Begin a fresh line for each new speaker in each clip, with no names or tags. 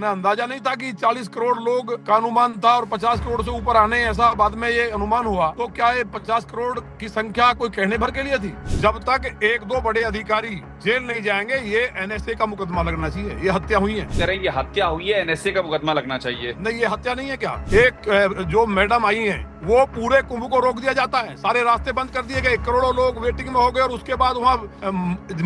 उन्हें अंदाजा नहीं था कि 40 करोड़ लोग का अनुमान था और 50 करोड़ से ऊपर आने, ऐसा बाद में ये अनुमान हुआ। तो क्या ये 50 करोड़ की संख्या कोई कहने भर के लिए थी? जब तक एक दो बड़े अधिकारी जेल नहीं जाएंगे, ये एनएसए का मुकदमा लगना चाहिए। ये हत्या हुई है।
कह रहे हैं ये हत्या हुई है, एनएसए का मुकदमा लगना चाहिए।
नहीं, ये हत्या नहीं है क्या? एक जो मैडम आई हैं, वो पूरे कुंभ को रोक दिया जाता है, सारे रास्ते बंद कर दिए गए, करोड़ों लोग वेटिंग में हो गए और उसके बाद वहाँ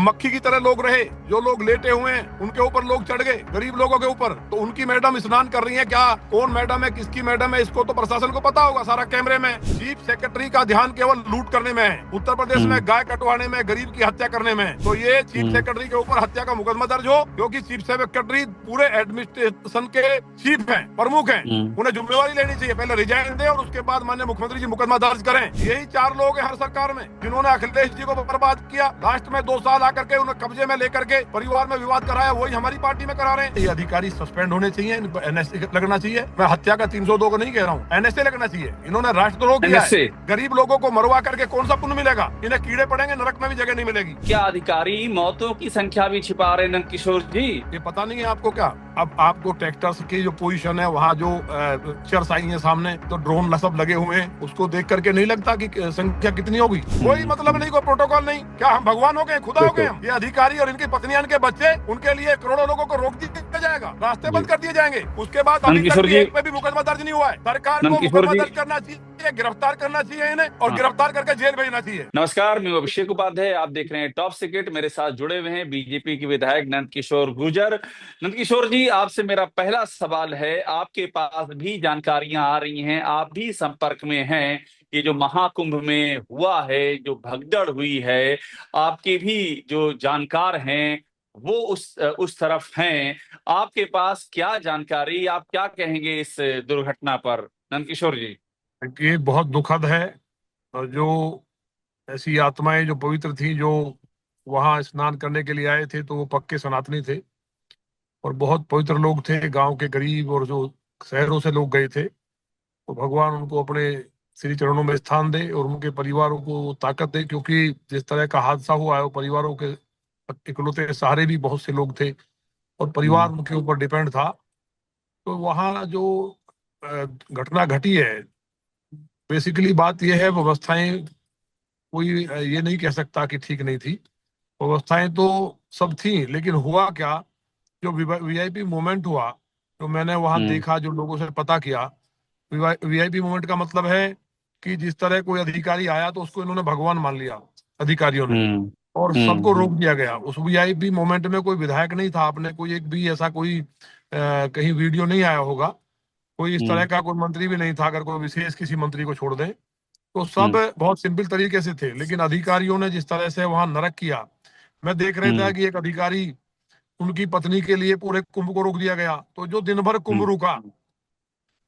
मक्खी की तरह लोग रहे। जो लोग लेटे हुए हैं उनके ऊपर लोग चढ़ गए, गरीब लोगों के ऊपर। तो उनकी मैडम स्नान कर रही है, क्या कौन मैडम है, किसकी मैडम है, इसको तो प्रशासन को पता होगा, सारा कैमरे में। चीफ सेक्रेटरी का ध्यान केवल लूट करने में है, उत्तर प्रदेश में गाय कटवाने में, गरीब की हत्या करने में। तो ये चीफ सेक्रेटरी के ऊपर हत्या का मुकदमा दर्ज हो, क्योंकि चीफ सेक्रेटरी पूरे एडमिनिस्ट्रेशन के चीफ हैं, प्रमुख हैं, उन्हें जिम्मेवारी लेनी चाहिए। पहले रिजाइन दे और उसके बाद माननीय मुख्यमंत्री जी मुकदमा दर्ज करें। यही 4 लोग हैं हर सरकार में जिन्होंने अखिलेश जी को बर्बाद किया। लास्ट में 2 साल आकर के उन्हें कब्जे में लेकर के परिवार में विवाद कराया, वही हमारी पार्टी में करा रहे हैं। ये अधिकारी सस्पेंड होने चाहिए, एनएसए लगना चाहिए। मैं हत्या का 302 को नहीं कह रहा हूँ, एनएसए लगना चाहिए। इन्होंने राष्ट्रद्रोह किया है।
एनएसए।
गरीब लोगों को मरवा करके कौन सा पुण्य मिलेगा? इन्हें कीड़े पड़ेंगे, नरक में भी जगह नहीं मिलेगी।
क्या अधिकारी मौतों की संख्या भी छिपा रहे नंद किशोर जी?
ये पता नहीं है आपको क्या? अब आपको ट्रैक्टर्स की जो पोजीशन है, वहाँ जो पिक्चर्स आई है सामने, तो ड्रोन सब लगे हुए हैं, उसको देख करके नहीं लगता कि संख्या कितनी होगी? कोई मतलब नहीं, कोई प्रोटोकॉल नहीं। क्या हम भगवान हो गए, खुदा हो गए हम? ये अधिकारी और इनकी पत्नियां, इनके बच्चे, उनके लिए करोड़ों लोगों को रोक दिया जाएगा, रास्ते बंद कर दिए जाएंगे। उसके बाद
नंद
अभी तक
किशोर
भी
जी,
एक पे भी मुकदमा दर्ज नहीं हुआ है। सरकार
नंद
को
किशोर
मुकदमा
जी।
दर्ज करना चाहिए, गिरफ्तार करना चाहिए इन्हें, और
हाँ।
गिरफ्तार करके जेल भेजना चाहिए।
नमस्कार, मैं अभिषेक उपाध्याय, आप देख रहे हैं टॉप सीक्रेट। मेरे साथ जुड़े हुए हैं बीजेपी के विधायक नंद किशोर गुर्जर। नंद किशोर जी, आपसे मेरा पहला सवाल है, आपके पास भी जानकारियां आ रही हैं, आप भी संपर्क में हैं, ये जो महाकुंभ में हुआ है, जो भगदड़ हुई है, आपके भी जो जानकार हैं वो उस तरफ हैं। आपके पास क्या जानकारी, आप क्या कहेंगे इस दुर्घटना पर, नंद किशोर जी?
ये बहुत दुखद है। और जो ऐसी आत्माएं जो पवित्र थी, जो वहां स्नान करने के लिए आए थे, तो वो पक्के सनातनी थे और बहुत पवित्र लोग थे। गांव के गरीब और जो शहरों से लोग गए थे, तो भगवान उनको अपने श्री चरणों में स्थान दे और उनके परिवारों को ताकत दे, क्योंकि जिस तरह का हादसा हुआ है, वो परिवारों के इकलौते सहारे भी बहुत से लोग थे और परिवार उनके ऊपर डिपेंड था। तो वहाँ जो घटना घटी है, बेसिकली बात यह है, व्यवस्थाएं कोई ये नहीं कह सकता कि ठीक नहीं थी। व्यवस्थाएं तो सब थी, लेकिन हुआ क्या, जो वीआईपी मोमेंट हुआ, जो मैंने वहां
हम्म।
देखा, जो लोगों से पता किया, वीआईपी मोमेंट का मतलब है कि जिस तरह कोई अधिकारी आया तो उसको इन्होंने भगवान मान लिया, अधिकारियों ने,
हम्म।
और सबको
हम्म।
रोक दिया गया। उस वीआईपी मोमेंट में कोई विधायक नहीं था, आपने कोई एक भी ऐसा कोई कहीं वीडियो नहीं आया होगा, कोई इस तरह
हम्म।
का कोई मंत्री भी नहीं था, अगर कोई विशेष किसी मंत्री को छोड़ दें। तो सब
हम्म।
बहुत सिंपल तरीके से थे, लेकिन अधिकारियों ने जिस तरह से वहां नरक किया। मैं देख रहा था
हम्म।
कि एक अधिकारी, उनकी पत्नी के लिए पूरे कुंभ को रोक दिया गया, तो जो दिन भर कुंभ
हम्म।
रुका,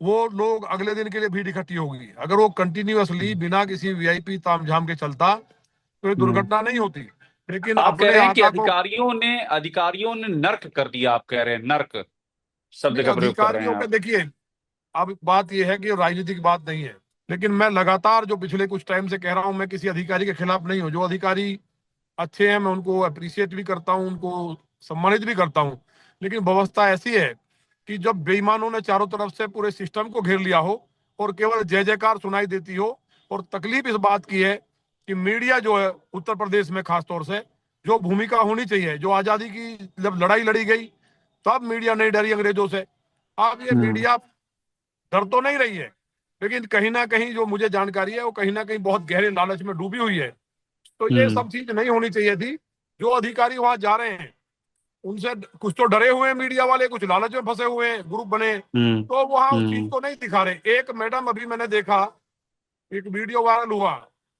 वो लोग अगले दिन के लिए भीड़ इकट्ठी होगी। अगर वो कंटिन्यूअसली बिना किसी वीआईपी तामझाम के चलता, तो ये
हम्म।
दुर्घटना नहीं होती। लेकिन
आप कह
अपने
रहे हैं कि
आका को,
अधिकारियों ने नर्क कर दिया, आप कह रहे हैं नर्क शब्द
नहीं,
का प्रयोग कर रहे हैं
अधिकारियों के,
आप।
देखिए, अब बात यह है कि राजनीतिक बात नहीं है, लेकिन मैं लगातार जो पिछले कुछ टाइम से कह रहा हूं, मैं किसी अधिकारी के खिलाफ नहीं हूं। जो अधिकारी अच्छे हैं, मैं उनको अप्रिशिएट भी करता हूं, उनको सम्मानित भी करता हूं। लेकिन व्यवस्था ऐसी है कि जब बेईमानों ने चारों तरफ से पूरे सिस्टम को घेर लिया हो और केवल जय जयकार सुनाई देती हो, और तकलीफ इस बात की है कि मीडिया जो है उत्तर प्रदेश में खास तौर से, जो भूमिका होनी चाहिए, जो आजादी की जब लड़ाई लड़ी गई तब मीडिया नहीं डरी अंग्रेजों से, अब ये
हम्म।
मीडिया डर तो नहीं रही है, लेकिन कहीं ना कहीं जो मुझे जानकारी है, वो कहीं ना कहीं बहुत गहरे लालच में डूबी हुई है। तो ये
हम्म।
सब चीज नहीं होनी चाहिए थी। जो अधिकारी वहां जा रहे हैं, उनसे कुछ तो डरे हुए हैं मीडिया वाले, कुछ लालच में फंसे हुए हैं, ग्रुप बने,
हम्म।
तो वहां उस चीज
हम्म।
को नहीं दिखा रहे। एक मैडम, अभी मैंने देखा, एक वीडियो वायरल हुआ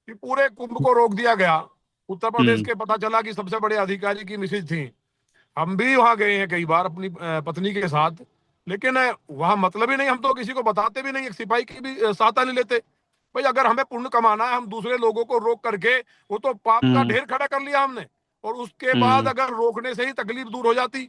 कि पूरे कुंभ को रोक दिया गया। उत्तर प्रदेश
हम्म।
के पता चला कि सबसे बड़े अधिकारी की मिसेज थी। हम भी वहां गए हैं कई बार अपनी पत्नी के साथ, लेकिन वहां मतलब ही नहीं, हम तो किसी को बताते भी नहीं, एक सिपाही की भी सहायता नहीं लेते। भाई, अगर हमें पुण्य कमाना है, हम दूसरे लोगों को रोक करके, वो तो पाप का
हम्म।
ढेर खड़ा कर लिया हमने, और उसके बाद
हम्म।
अगर रोकने से ही तकलीफ दूर हो जाती।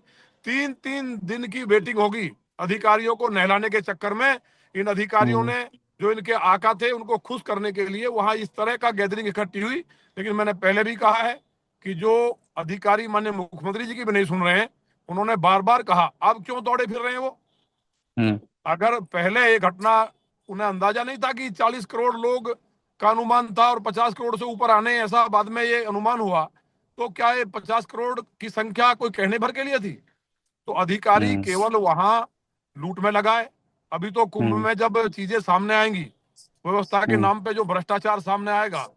3-3 दिन की वेटिंग होगी अधिकारियों को नहलाने के चक्कर में। इन अधिकारियों
हम्म।
ने, जो इनके आका थे, उनको खुश करने के लिए वहां इस तरह का गैदरिंग इकट्ठी हुई। लेकिन मैंने पहले भी कहा है कि जो अधिकारी माननीय मुख्यमंत्री जी की भी नहीं सुन रहे हैं, उन्होंने बार बार कहा, अब क्यों दौड़े फिर रहे हैं वो?
हम्म।
अगर पहले ये घटना उन्हें अंदाजा नहीं था कि 40 करोड़ लोग का अनुमान था और 50 करोड़ से ऊपर आने, ऐसा बाद में ये अनुमान हुआ, तो क्या ये 50 करोड़ की संख्या कोई कहने भर के लिए थी? तो अधिकारी
हम्म।
केवल वहां लूट में लगाए। अभी तो कुंभ
हम्म।
में जब चीजें सामने आएंगी, व्यवस्था के
हम्म।
नाम पे जो भ्रष्टाचार सामने आएगा,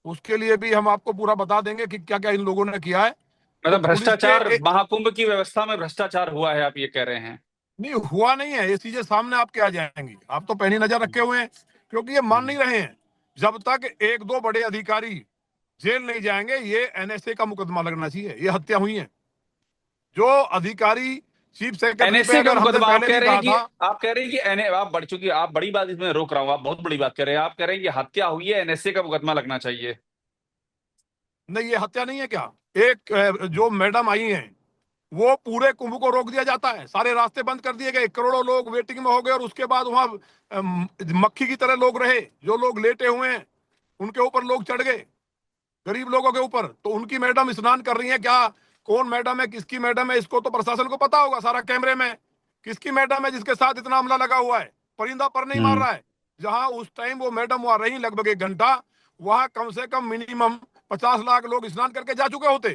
उसके लिए भी हम आपको पूरा बता देंगे कि क्या क्या इन लोगों ने किया है। तो
मतलब
पुलिस के
भ्रष्टाचार, महाकुंभ की व्यवस्था में भ्रष्टाचार हुआ है, आप ये कह रहे हैं?
नहीं हुआ नहीं है, ये चीजें सामने आपके आ जाएंगी। आप तो पैनी नजर रखे हुए हैं, क्योंकि ये मान
हम्म।
नहीं रहे हैं। जब तक एक दो बड़े अधिकारी जेल नहीं जाएंगे, ये एनएसए का मुकदमा लगना चाहिए। ये हत्या हुई है। जो अधिकारी चीफ सेक्रेटरी पे
एनएसए का
अगर हमने
मुकदमा आप
पहले
कह
भी
रहे हैं
कहा
कि
था,
आप कह रहे हैं कि एनए आप बढ़ चुकी, आप बड़ी बात, इसमें रोक रहा हूं, आप बहुत बड़ी बात कर रहे हैं। आप कह रहे हैं कि हत्या हुई है, एनएसए का मुकदमा लगना चाहिए?
नहीं ये हत्या नहीं है क्या? एक जो मैडम आई हैं, वो पूरे कुंभ को रोक दिया जाता है, सारे रास्ते बंद कर दिए गए, करोड़ों लोग वेटिंग में हो गए, और उसके बाद वहां मक्खी की तरह लोग रहे। जो लोग लेटे हुए हैं उनके ऊपर लोग चढ़ गए, गरीब लोगों के ऊपर। तो उनकी मैडम स्नान कर रही है क्या? कौन मैडम है, किसकी मैडम है, इसको तो प्रशासन को पता होगा सारा कैमरे में। किसकी मैडम है जिसके साथ इतना हमला लगा हुआ है? परिंदा पर नहीं मार
हम्म।
रहा है। जहां उस टाइम वो मैडम वहां रही लगभग 1 घंटा, वहां कम से कम मिनिमम 50 लाख लोग स्नान करके जा चुके होते,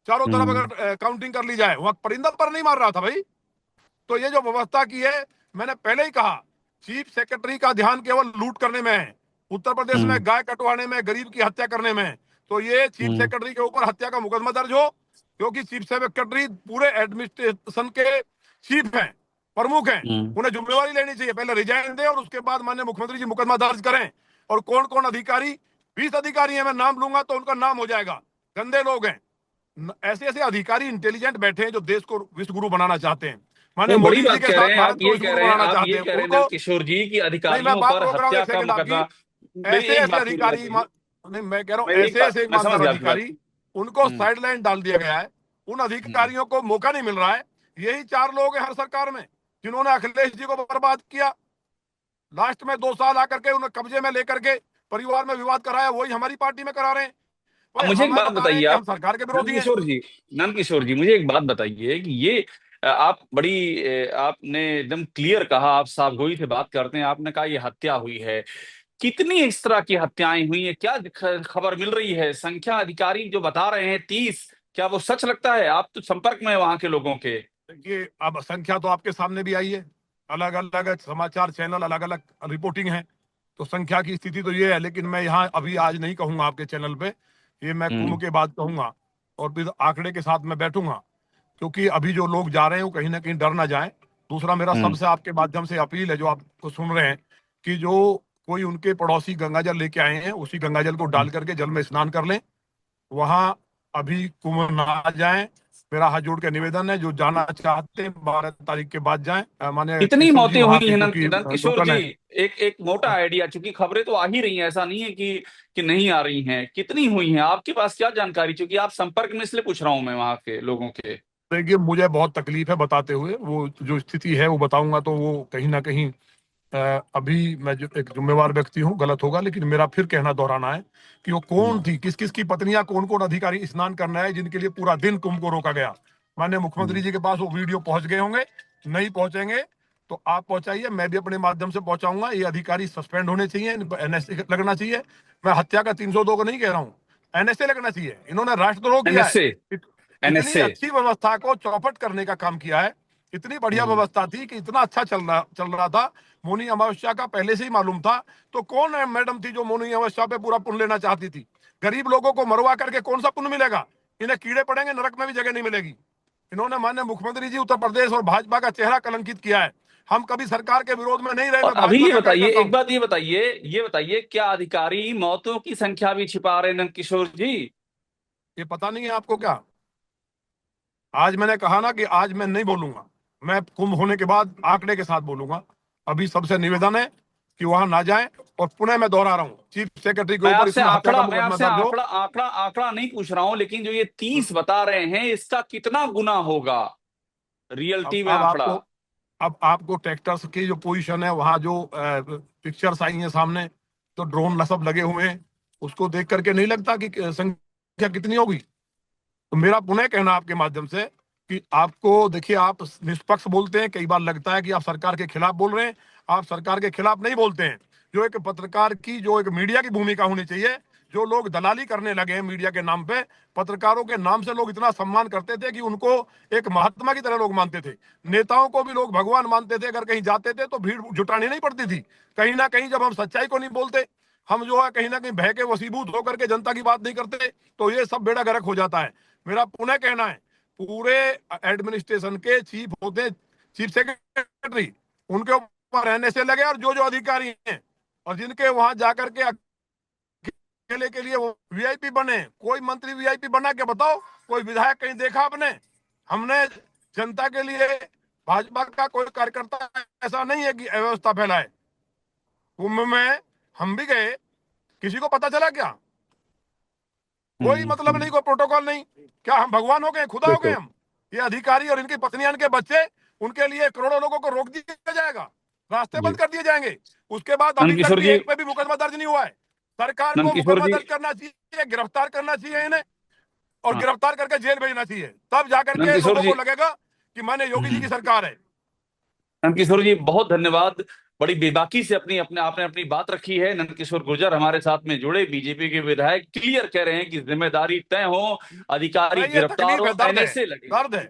चारों तरफ
हम्म।
अगर काउंटिंग कर ली जाए। वहां परिंदा पर नहीं मार रहा था भाई। तो ये जो व्यवस्था की है, मैंने पहले ही कहा, चीफ सेक्रेटरी का ध्यान केवल लूट करने में है, उत्तर प्रदेश में
हम्म।
गाय कटवाने में, गरीब की हत्या करने में है। तो ये चीफ
हम्म।
सेक्रेटरी के ऊपर हत्या का मुकदमा दर्ज हो, क्योंकि चीफ सेक्रेटरी पूरे एडमिनिस्ट्रेशन के चीफ हैं, प्रमुख हैं।
हम्म।
उन्हें जिम्मेवारी लेनी चाहिए, पहले रिजाइन दे और उसके बाद माननीय मुख्यमंत्री जी मुकदमा दर्ज करें। और कौन कौन अधिकारी, 20 अधिकारी हैं, मैं नाम लूंगा तो उनका नाम हो जाएगा, गंदे लोग हैं। ऐसे ऐसे अधिकारी इंटेलिजेंट बैठे हैं जो देश को विश्व गुरु बनाना चाहते हैं, माननीय
नहीं, बड़ी
मोदी जी
बात
के
कह रहे
साथ
हैं आप,
भारत को
ये
विश्व
कह
गुरु
रहे हैं,
बनाना
आप
चाहते
ये
हैं
कह रहे हैं
उनको।
नंद किशोर जी की
नहीं, मैं
अधिकारियों
बात
पर
रोक रहा हूँ
हत्या
एक
का
सेकंड आपकी।
मुकदमा। मेरी
ऐसे
एक
ऐसे
बात पूरी
अधिकारी
बताइए।
नहीं, मैं कह रहा हूँ
मेरी एक
ऐसे
बात,
ऐसे
मैं समझ
ईमानदार
गया आपकी बात।
अधिकारी, उनको
हम्म।
साइडलाइन डाल दिया गया है। उन
हम्म।
अधिकारियों को मौका नहीं मिल रहा है। यही 4 लोग हैं हर सरकार में जिन्होंने अखिलेश जी को बर्बाद किया। लास्ट में 2 साल आकर के उन्हें कब्जे में लेकर के परिवार में विवाद कराया, वही हमारी पार्टी में करा रहे हैं।
अब
भाई
मुझे एक
हमें
बात
बता रहे हैं
बताइए
कि
आप,
हम सरकार के
नंद
विरोधी हैं।
किशोर जी, नंद किशोर जी, मुझे एक बात बताइए कि ये आप बड़ी आपने एकदम क्लियर कहा, आप साफगोई से बात करते हैं, आपने कहा ये हत्या हुई है। कितनी इस तरह की हत्याएं हुई हैं, क्या खबर मिल रही है? संख्या अधिकारी जो बता रहे हैं 30, क्या वो सच लगता है? आप तो संपर्क में है वहां के लोगों के।
देखिए, अब संख्या तो आपके सामने भी आई है, अलग अलग समाचार चैनल अलग अलग रिपोर्टिंग है। तो संख्या की स्थिति तो ये है, लेकिन मैं यहाँ अभी आज नहीं कहूंगा आपके चैनल पे। ये मैं
हम्म।
कुंभ के बाद कहूंगा, और फिर आंकड़े के साथ मैं बैठूंगा। क्योंकि अभी जो लोग जा रहे हैं वो कहीं ना कहीं डर ना जाएं। दूसरा, मेरा
हम्म।
सबसे आपके माध्यम से अपील है, जो आपको सुन रहे हैं, कि जो कोई उनके पड़ोसी गंगाजल लेके आए हैं, उसी गंगाजल को डाल करके जल में स्नान कर लें। वहां अभी कुंभ ना जाएं। मेरा हाथ जोड़ के निवेदन है, जो जाना चाहते हैं 12 तारीख के बाद जाएं। माने
कितनी
केशव जी
मौतें
वहां
हुई
के,
हैं
क्योंकि
नंद किशोर
लोकल
जी?
है।
एक मोटा आइडिया, चूंकि खबरें तो आ ही रही हैं, ऐसा नहीं है कि नहीं आ रही हैं। कितनी हुई हैं, आपके पास क्या जानकारी? चूंकि आप संपर्क में, इसलिए पूछ रहा हूं मैं वहां के लोगों के।
देखिए, मुझे बहुत तकलीफ है बताते हुए, वो जो स्थिति है वो बताऊंगा तो वो कहीं ना कहीं अभी मैं जो एक जिम्मेवार व्यक्ति हूँ, गलत होगा, लेकिन मेरा फिर कहना दोहराना है कि वो कौन
हम्म।
थी, किस किस की पत्नियां, कौन कौन अधिकारी स्नान करना है जिनके लिए पूरा दिन कुंभ को रोका गया। माननीय मुख्यमंत्री
हम्म।
जी के पास वो वीडियो पहुंच गए होंगे, नहीं पहुंचेंगे तो आप पहुंचाइए, मैं भी अपने माध्यम से पहुंचाऊंगा। ये अधिकारी सस्पेंड होने चाहिए, एनएसए लगना चाहिए। मैं हत्या का 302 को नहीं कह रहा हूँ, एनएसए लगना चाहिए। इन्होंने राष्ट्रद्रोह किया है।
एनएसए।
इतनी
एनएसए।
अच्छी व्यवस्था को चौपट करने का काम किया है। इतनी बढ़िया
हम्म।
व्यवस्था थी कि इतना अच्छा चल रहा था। मौनी अमावस्या का पहले से ही मालूम था। तो कौन मैडम थी जो मौनी अमावस्या पे पूरा पुण्य लेना चाहती थी? गरीब लोगों को मरवा करके कौन सा पुण्य मिलेगा? इन्हें कीड़े पड़ेंगे, नरक में भी जगह नहीं मिलेगी। इन्होंने माननीय मुख्यमंत्री जी उत्तर प्रदेश और भाजपा का चेहरा कलंकित किया है। हम कभी सरकार के विरोध में नहीं रहे,
और
मैं
अभी
भाजपा
ये
का
बताइए,
कार्यकर्ता
एक
हूं।
बात ये बताइए, क्या अधिकारी मौतों की संख्या भी छिपा रहे हैं नंद किशोर जी?
ये पता नहीं है आपको क्या? आज मैंने कहा ना कि आज मैं नहीं बोलूंगा, मैं कुंभ होने के बाद आंकड़े के साथ बोलूंगा। अभी सबसे निवेदन है कि वहां ना जाएं। और पुनः मैं दोहरा रहा हूं, चीफ सेक्रेटरी के ऊपर इसमें हत्या का
मैं
मुकदमा
आपसे
दर्ज हो।
आंकड़ा आंकड़ा आंकड़ा नहीं पूछ रहा हूं, लेकिन जो ये 30 बता रहे हैं, इसका कितना गुना होगा
अब
रियलिटी में
अब
आंकड़ा?
आपको अब आपको ट्रैक्टर्स की जो पोजीशन है, वहां जो पिक्चर्स आई हैं सामने, तो ड्रोन सब लगे हुए हैं, उसको देख करके नहीं लगता कि संख्या कितनी होगी? तो मेरा पुनः कहना आपके माध्यम से कि आपको देखिए, आप निष्पक्ष बोलते हैं, कई बार लगता है कि आप सरकार के खिलाफ बोल रहे हैं। आप सरकार के खिलाफ नहीं बोलते हैं। जो एक पत्रकार की, जो एक मीडिया की भूमिका होनी चाहिए, जो लोग दलाली करने लगे हैं मीडिया के नाम पे, पत्रकारों के नाम से लोग इतना सम्मान करते थे कि उनको एक महात्मा की तरह लोग मानते थे। नेताओं को भी लोग भगवान मानते थे। अगर कहीं जाते थे तो भीड़ जुटानी नहीं पड़ती थी। कहीं ना कहीं जब हम सच्चाई को नहीं बोलते, हम जो है कहीं ना कहीं बह के वसीभूत होकर के जनता की बात नहीं करते, तो ये सब बेड़ा गर्क हो जाता है। मेरा पुनः कहना है, पूरे एडमिनिस्ट्रेशन के चीफ होते हैं, चीफ सेक्रेटरी, उनके ऊपर रहने से लगे, और जो अधिकारी हैं और जिनके वहां जाकर के अकेले के लिए वो वीआईपी बने। कोई मंत्री वीआईपी बना के बताओ? कोई विधायक कहीं देखा आपने? हमने जनता के लिए, भाजपा का कोई कार्यकर्ता ऐसा नहीं है कि अव्यवस्था फैलाए। कुंभ में हम भी गए, किसी को पता चला क्या? कोई मतलब नहीं, कोई प्रोटोकॉल नहीं। क्या हम भगवान हो गए, खुदा हो गए
बिल्कुल।
हम? ये अधिकारी और इनकी पत्नियां, इनके बच्चे, उनके लिए करोड़ों लोगों को रोक दिया जाएगा, रास्ते
जी।
बंद कर दिए जाएंगे। उसके बाद अभी तक
नंदकिशोर
भी
जी,
एक पे भी मुकदमा दर्ज नहीं हुआ है। सरकार को
नंदकिशोर
मुकदमा
जी।
दर्ज करना चाहिए, गिरफ्तार करना चाहिए इन्हें, और
हाँ।
गिरफ्तार करके जेल भेजना चाहिए। तब जाकर के
नंदकिशोर
लोगों
जी।
को लगेगा कि मैंने योगी जी की सरकार है।
नंदकिशोर जी, बहुत धन्यवाद। बड़ी बेबाकी से अपनी अपने आपने अपनी बात रखी है। नंदकिशोर गुर्जर हमारे साथ में जुड़े, बीजेपी के विधायक, क्लियर कह रहे हैं कि जिम्मेदारी तय हो, अधिकारी
नहीं, ये
गिरफ्तार
तकलीफ है,
हो,
दर्द है,
एनएसए लगे।
दर्द है।